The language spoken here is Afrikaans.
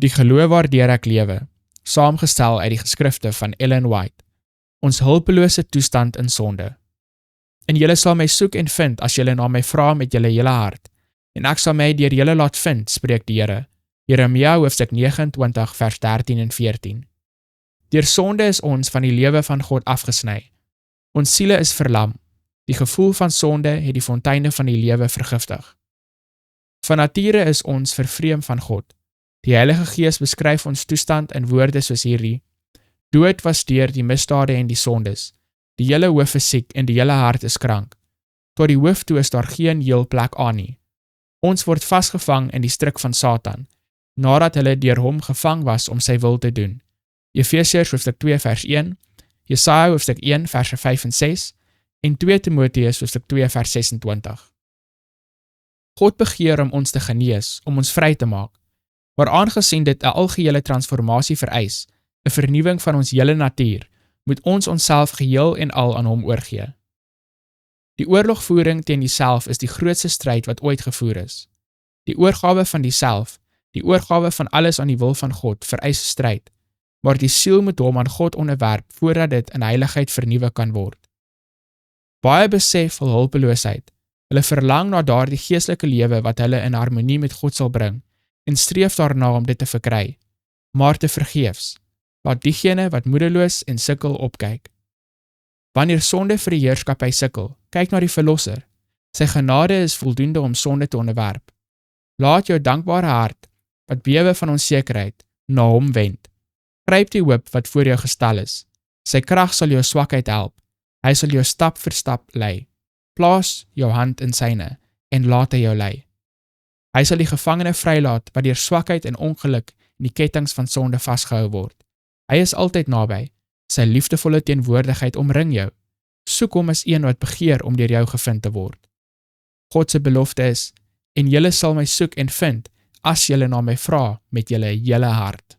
Die geloof waardeur ek lewe, saamgestel uit die geskrifte van Ellen White, ons hulpelose toestand in sonde. En julle sal my soek en vind as julle na my vra met julle hele hart, en ek sal my deur julle laat vind, spreek die Here. Jeremia hoofstuk 29 vers 13 en 14. Deur sonde is ons van die lewe van God afgesny. Ons siele is verlam. Die gevoel van sonde het die fonteine van die lewe vergiftig. Van nature is ons vervreem van God. Die Heilige Gees beskryf ons toestand in woorde soos hierdie: Dood was deur die misdade en die sondes. Die hele hoof is siek en die hele hart is krank. Tot die hoof toe is daar geen heel plek aan nie. Ons word vasgevang in die stryk van Satan, nadat hulle deur hom gevang was om sy wil te doen. Efesiërs hoofstuk 2 vers 1, Jesaja hoofstuk 1 verse 5 en 6 en 2 Timoteus hoofstuk 2 vers 26. God begeer om ons te genees, om ons vry te maak, maar aangesien dit 'n algehele transformasie vereis, 'n vernuwing van ons hele natuur, moet ons onsself geheel en al aan hom oorgee. Die oorlogvoering teen die self is die grootste stryd wat ooit gevoer is. Die oorgawe van die self, die oorgawe van alles aan die wil van God, vereis 'n stryd, maar die siel moet hom aan God onderwerp voordat dit in heiligheid vernuwe kan word. Baie besef hul hulpeloosheid. Hulle verlang na daardie geestelike lewe wat hulle in harmonie met God sal bring en streef daarna om dit te verkry, maar te vergeefs. Laat diegene wat moedeloos en sukkel opkyk. Wanneer sonde vir die heerskappy sukkel, kyk na die Verlosser. Sy genade is voldoende om sonde te onderwerp. Laat jou dankbare hart, wat bewe van onsekerheid, na hom wend. Gryp die hoop wat voor jou gestel is. Sy krag sal jou swakheid help. Hy sal jou stap vir stap lei. Plaas jou hand in syne en laat hy jou lei. Hy sal die gevangene vrylaat wat deur swakheid en ongeluk in die kettinge van sonde vasgehou word. Hy is altyd naby. Sy liefdevolle teenwoordigheid omring jou. Soek hom as een wat begeer om deur jou gevind te word. God se belofte is: en julle sal my soek en vind as julle na my vra met julle hele hart.